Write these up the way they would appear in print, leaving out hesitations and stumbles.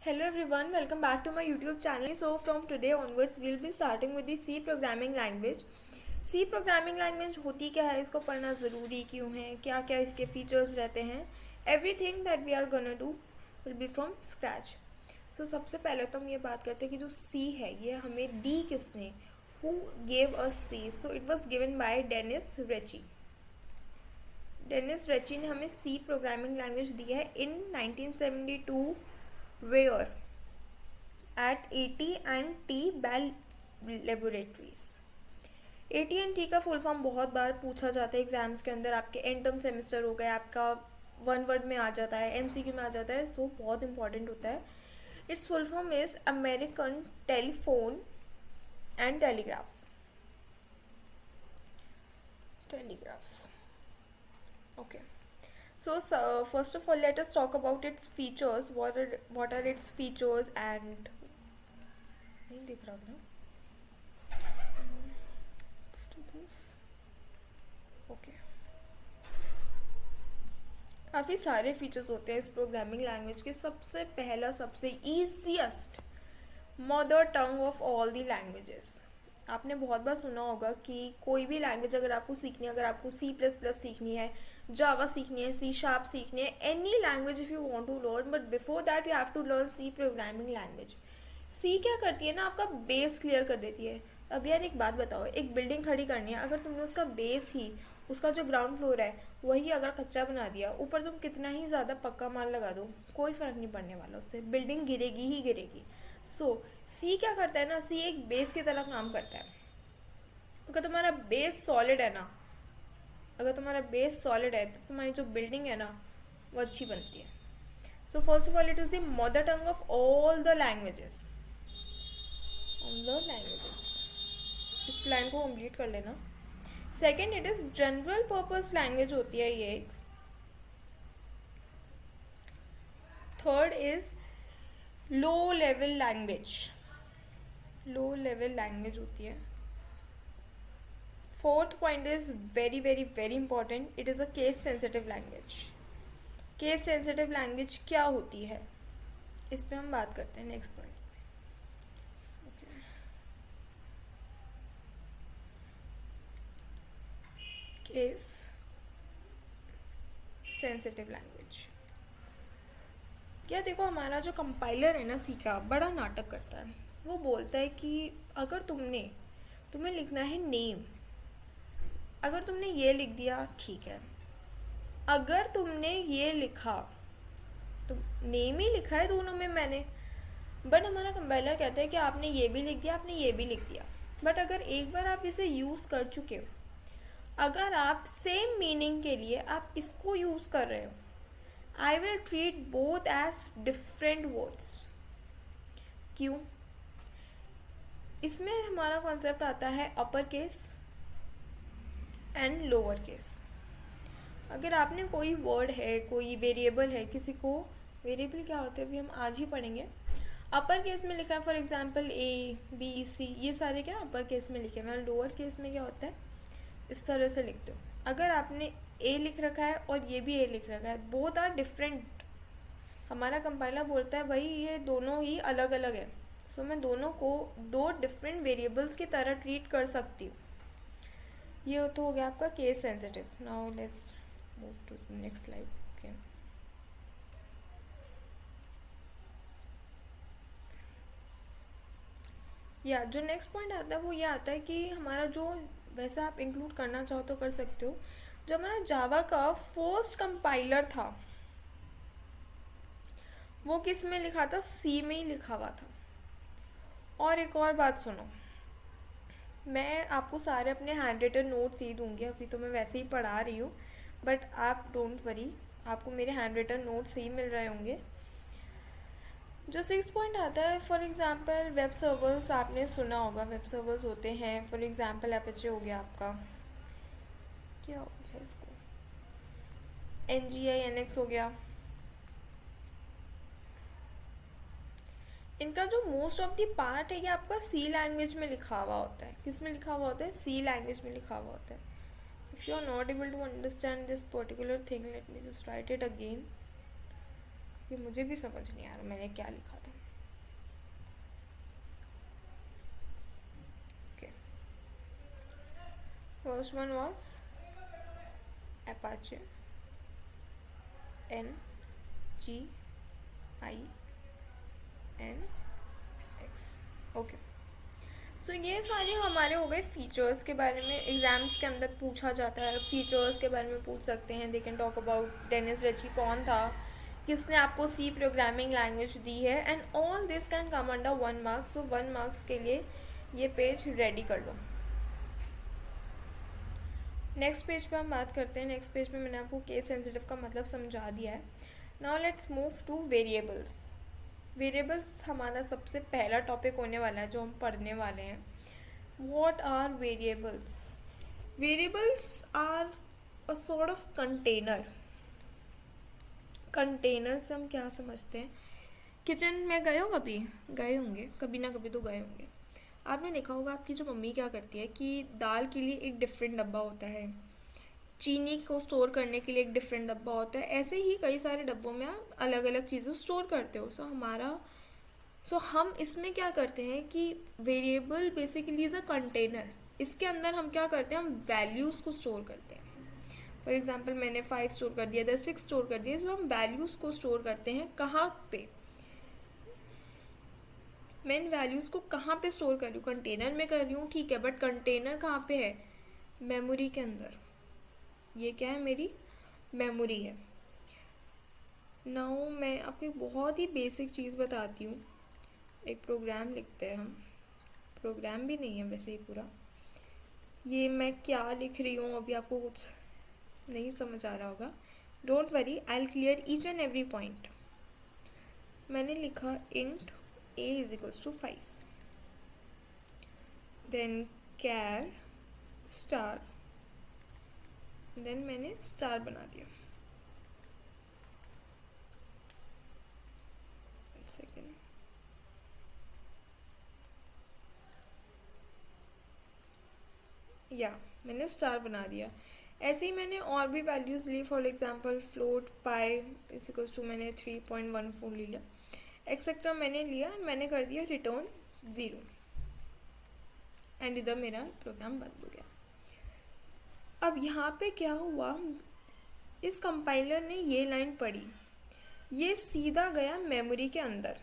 Hello everyone, welcome back to my YouTube channel. So from today onwards, we'll be starting with the C programming language. C programming language होती क्या है, इसको पढ़ना ज़रूरी क्यों है, क्या क्या इसके फीचर्स रहते हैं, everything that we are gonna do will be from scratch. So सबसे पहले तो हम ये बात करते हैं कि जो C है ये हमें दी किसने, who gave us C? So it was given by Dennis Ritchie. Dennis Ritchie ने हमें सी प्रोग्रामिंग लैंग्वेज दी है in 1972 where at AT&T Bell laboratories. AT&T का फुल फॉर्म बहुत बार पूछा जाता है एग्जाम्स के अंदर. आपके एंड टर्म सेमेस्टर हो गए, आपका वन वर्ड में आ जाता है, MCQ में आ जाता है, सो बहुत इंपॉर्टेंट होता है. It's full form is American telephone and telegraph. Okay. So first of all, let us talk about its features. What are its features and नहीं दिख रहा ना? Let's do this. Okay. काफ़ी सारे फीचर्स होते हैं इस प्रोग्रामिंग लैंग्वेज के. सबसे पहला, सबसे easiest, mother tongue of all the languages. आपने बहुत बार सुना होगा कि कोई भी लैंग्वेज अगर आपको सीखनी है, अगर आपको C++ सीखनी है, जावा सीखनी है, C# सीखनी है, any language if you want to learn, but before that you have to learn C programming language. C क्या करती है ना, आपका बेस क्लियर कर देती है. अब यार एक बात बताओ, एक बिल्डिंग खड़ी करनी है, अगर तुमने उसका बेस ही, उसका जो ग्राउंड फ्लोर है वही अगर कच्चा बना दिया, ऊपर तुम कितना ही ज़्यादा पक्का माल लगा दो, कोई फ़र्क नहीं पड़ने वाला, उससे बिल्डिंग गिरेगी ही गिरेगी. सो C क्या करता है ना, C एक बेस की तरह काम करता है. अगर तुम्हारा बेस सॉलिड है ना, अगर तुम्हारा बेस सॉलिड है तो तुम्हारी जो बिल्डिंग है ना वो अच्छी बनती है. So first of all it is the mother tongue of all the languages. इस लाइन को कंप्लीट कर लेना. Second, it is general purpose language होती है ये एक. Third is low level language होती है. Fourth point is very very very important, it is a case sensitive language. Case sensitive language क्या होती है, इस पे हम बात करते हैं next point. Case sensitive language. क्या देखो, हमारा जो कंपाइलर है ना सी का, बड़ा नाटक करता है. वो बोलता है कि अगर तुम्हें लिखना है नेम, अगर तुमने ये लिख दिया ठीक है, अगर तुमने ये लिखा तो नेम ही लिखा है दोनों में मैंने, बट हमारा कंपाइलर कहता है कि आपने ये भी लिख दिया, आपने ये भी लिख दिया. बट अगर एक बार आप इसे यूज़ कर चुके हो, अगर आप सेम मीनिंग के लिए आप इसको यूज़ कर रहे हो, I will treat both as different words. क्यों? इसमें हमारा कॉन्सेप्ट आता है upper case and lower case. अगर आपने कोई वर्ड है, कोई वेरिएबल है, किसी को वेरिएबल क्या होते हैं अभी हम आज ही पढ़ेंगे, अपर केस में लिखा है, for example A, B, C, ये सारे क्या अपर केस में लिखे हैं. लोअर केस में क्या होता है, इस तरह से लिखते हो. अगर आपने A लिख रखा है और ये भी A लिख रखा है, बोथ आर डिफरेंट. हमारा कंपाइलर बोलता है भाई ये दोनों ही अलग अलग है, सो मैं दोनों को दो डिफरेंट वेरिएबल्स की तरह ट्रीट कर सकती हूँ. ये तो हो गया आपका case sensitive. Now let's move to next slide. Okay, या जो नेक्स्ट पॉइंट आता है वो ये आता है कि हमारा जो, वैसे आप इंक्लूड करना चाहो तो कर सकते हो, जो हमारा जावा का फर्स्ट कंपाइलर था वो किस में लिखा था, सी में ही लिखा हुआ था. और एक और बात सुनो, मैं आपको सारे अपने हैंड रिटन नोट्स ही दूंगी, अभी तो मैं वैसे ही पढ़ा रही हूँ, बट आप डोंट वरी, आपको मेरे हैंड रिटन नोट्स ही मिल रहे होंगे. जो 6 पॉइंट आता है, फॉर एग्जांपल वेब सर्वर्स, आपने सुना होगा वेब सर्वर्स होते हैं. फॉर एग्जांपल एपेचे हो गया आपका, क्या हो गया इसको, NGI/NX हो गया. इनका जो मोस्ट ऑफ द पार्ट है ये आपका सी लैंग्वेज में लिखा हुआ होता है. किस में लिखा हुआ होता है, सी लैंग्वेज में लिखा हुआ होता है. If you are not able to understand this particular thing, let me just write it again. क्योंकि मुझे भी समझ नहीं आ रहा मैंने क्या लिखा था. Okay, first one was Apache NGINX. Okay, so ये सारे हमारे हो गए फीचर्स के बारे में. एग्जाम्स के अंदर पूछा जाता है, फीचर्स के बारे में पूछ सकते हैं. They can talk about Dennis Ritchie कौन था, किसने आपको सी प्रोग्रामिंग लैंग्वेज दी है, and all this can come under 1 marks. So 1 marks के लिए ये पेज रेडी कर लो. नेक्स्ट पेज पे हम बात करते हैं. नेक्स्ट पेज पे मैंने आपको केस सेंसिटिव का मतलब समझा दिया है. Now let's move two variables. Variables हमारा सबसे पहला टॉपिक होने वाला है जो हम पढ़ने वाले हैं. What are variables? Variables are a sort of container. Container से हम क्या समझते हैं? किचन में गए हो कभी? गए होंगे, कभी ना कभी तो गए होंगे. आपने देखा होगा आपकी जो मम्मी क्या करती है कि दाल के लिए एक डिफरेंट डब्बा होता है, चीनी को स्टोर करने के लिए एक डिफरेंट डब्बा होता है. ऐसे ही कई सारे डब्बों में आप अलग अलग चीज़ें स्टोर करते हो. सो हम इसमें क्या करते हैं कि variable basically is a container. इसके अंदर हम क्या करते हैं, हम वैल्यूज़ को स्टोर करते हैं. फॉर एग्जाम्पल मैंने 5 स्टोर कर दिया, इधर 6 स्टोर कर दिया. सो हम वैल्यूज़ को स्टोर करते हैं कहाँ पे? मैं इन वैल्यूज़ को कहाँ पे स्टोर कर रही हूँ? कंटेनर में कर रही हूँ, ठीक है, बट कंटेनर कहाँ पे है? मेमोरी के अंदर. ये क्या है? मेरी मेमोरी है. नाउ मैं आपको एक बहुत ही बेसिक चीज़ बताती हूँ. एक प्रोग्राम लिखते हैं हम. प्रोग्राम भी नहीं है वैसे ही पूरा. ये मैं क्या लिख रही हूँ अभी आपको कुछ नहीं समझ आ रहा होगा. Don't worry, I will clear each and every point. मैंने लिखा int a is equals to 5, then char star, then मैंने स्टार बना दिया. सेकेंड, या मैंने स्टार बना दिया. ऐसे ही मैंने और भी वैल्यूज़ ली. For example float pi is equals to मैंने 3.14 ले लिया, एक्सेट्रा मैंने लिया. मैंने कर दिया रिटर्न 0, एंड इधर मेरा प्रोग्राम बंद हो गया. अब यहाँ पे क्या हुआ, इस कंपाइलर ने ये लाइन पढ़ी, ये सीधा गया मेमोरी के अंदर.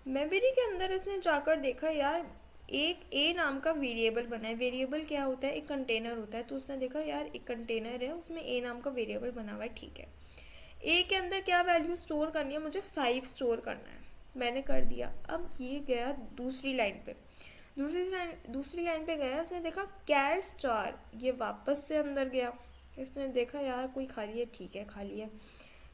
मेमोरी के अंदर इसने जाकर देखा यार एक ए नाम का वेरिएबल बना है. वेरिएबल क्या होता है? एक कंटेनर होता है. तो उसने देखा यार एक कंटेनर है, उसमें ए नाम का वेरिएबल बना हुआ है, ठीक है. ए के अंदर क्या वैल्यू स्टोर करनी है? मुझे 5 स्टोर करना है. मैंने कर दिया. अब ये गया दूसरी लाइन पे. दूसरी लाइन पे गया, इसने देखा कैर स्टार, ये वापस से अंदर गया. इसने देखा यार कोई खाली है, ठीक है खाली है.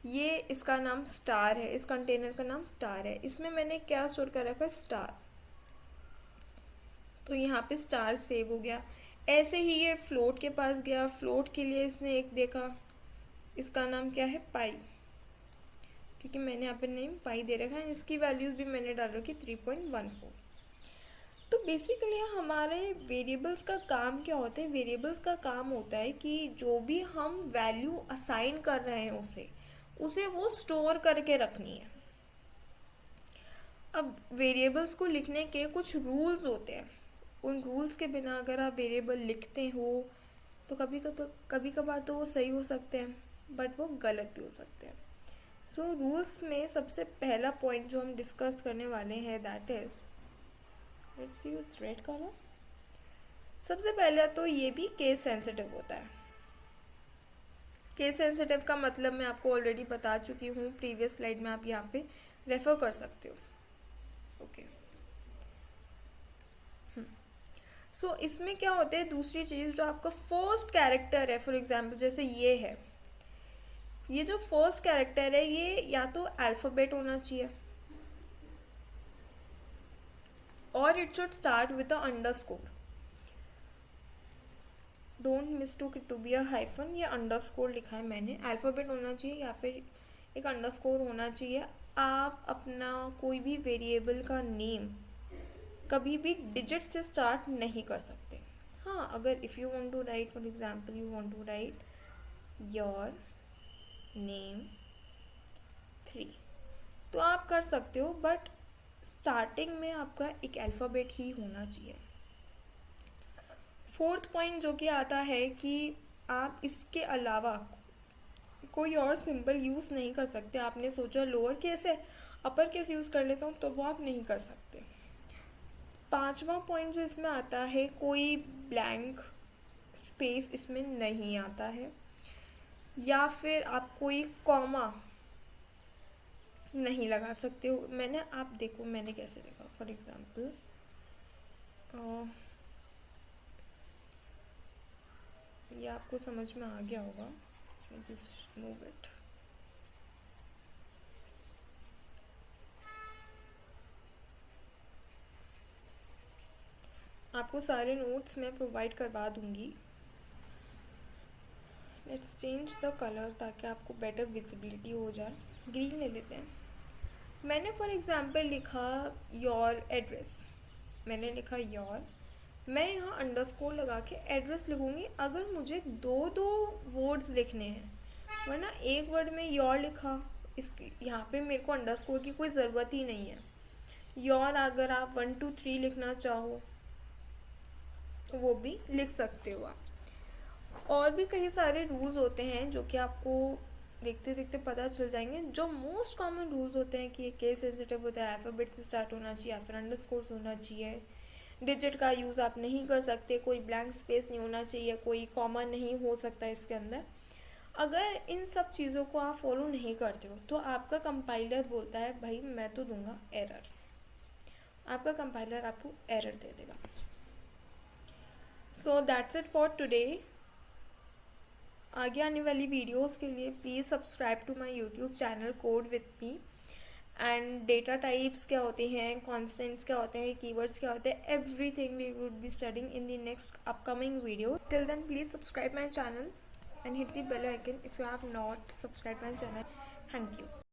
ये इसका नाम स्टार है, इस कंटेनर का नाम स्टार है. इसमें मैंने क्या स्टोर कर रखा है? स्टार. तो यहाँ पे स्टार सेव हो गया. ऐसे ही ये फ्लोट के पास गया. फ्लोट के लिए इसने एक देखा, इसका नाम क्या है? पाई, क्योंकि मैंने यहाँ पे नेम पाई दे रखा है. इसकी वैल्यूज़ भी मैंने डाल रखी 3.14. तो बेसिकली हमारे वेरिएबल्स का काम क्या होता है? वेरिएबल्स का काम होता है कि जो भी हम वैल्यू असाइन कर रहे हैं उसे वो स्टोर करके रखनी है. अब वेरिएबल्स को लिखने के कुछ रूल्स होते हैं. उन रूल्स के बिना अगर आप वेरिएबल लिखते हो तो कभी कभार तो वो सही हो सकते हैं, बट वो गलत भी हो सकते हैं. सो रूल्स में सबसे पहला पॉइंट जो हम डिस्कस करने वाले हैं that is, let's use red colour. सबसे पहले तो ये भी केस सेंसिटिव होता है. केस सेंसिटिव का मतलब मैं आपको ऑलरेडी बता चुकी हूँ प्रीवियस स्लाइड में, आप यहाँ पे रेफर कर सकते हो. ओके, सो इसमें क्या होता है? दूसरी चीज़ जो आपका फर्स्ट कैरेक्टर है, फॉर एग्जांपल जैसे ये है, ये जो फर्स्ट कैरेक्टर है ये या तो अल्फ़ाबेट होना चाहिए और it should start with a underscore. Don't mistake it to be a hyphen. ये अंडरस्कोर लिखा है मैंने. अल्फ़ाबेट होना चाहिए या फिर एक अंडरस्कोर होना चाहिए. आप अपना कोई भी वेरिएबल का नेम कभी भी डिजिट से स्टार्ट नहीं कर सकते. हाँ, अगर if you want to write, for example you want to write your name 3, तो आप कर सकते हो, बट स्टार्टिंग में आपका एक अल्फ़ाबेट ही होना चाहिए। फोर्थ पॉइंट जो कि आता है कि आप इसके अलावा कोई और सिंबल यूज़ नहीं कर सकते। आपने सोचा लोअर केस है, अपर केस यूज़ कर लेता हूँ, तो वो आप नहीं कर सकते। पांचवा पॉइंट जो इसमें आता है, कोई ब्लैंक स्पेस इसमें नहीं आता है, या फिर आप कोई कॉमा नहीं लगा सकते हो। आप देखो मैंने कैसे लिखा। फॉर एग्जांपल ये आपको समझ में आ गया होगा, जस्ट मूव इट। आपको सारे नोट्स मैं प्रोवाइड करवा दूंगी। लेट्स चेंज द कलर ताकि आपको बेटर विजिबिलिटी हो जाए। ग्रीन ले लेते हैं। मैंने फॉर एग्जांपल लिखा योर एड्रेस, मैंने लिखा योर, मैं यहाँ अंडरस्कोर लगा के एड्रेस लिखूँगी अगर मुझे दो दो वर्ड्स लिखने हैं, वरना एक वर्ड में योर लिखा, इसकी यहाँ पे मेरे को अंडरस्कोर की कोई ज़रूरत ही नहीं है। योर अगर आप 1 2 3 लिखना चाहो तो वो भी लिख सकते हो आप। और भी कई सारे रूल्स होते हैं जो कि आपको देखते देखते पता चल जाएंगे। जो मोस्ट कॉमन रूल्स होते हैं कि ये केस सेंसिटिव होता है, अल्फ़ाबेट से स्टार्ट होना चाहिए या फिर अंडरस्कोर्स होना चाहिए, डिजिट का यूज़ आप नहीं कर सकते, कोई ब्लैंक स्पेस नहीं होना चाहिए, कोई कॉमा नहीं हो सकता इसके अंदर। अगर इन सब चीज़ों को आप फॉलो नहीं करते हो तो आपका कंपाइलर बोलता है भाई मैं तो दूंगा एरर, आपका कंपाइलर आपको एरर दे देगा। So that's it for today. आगे आने वाली वीडियोस के लिए please subscribe to my YouTube channel code with me. And data types क्या होते हैं, कॉन्स्टेंट्स क्या होते हैं, कीवर्ड्स क्या होते हैं, everything we would be studying in the next upcoming video. Till then please subscribe my channel and hit the bell icon if you have not subscribed my channel. Thank you.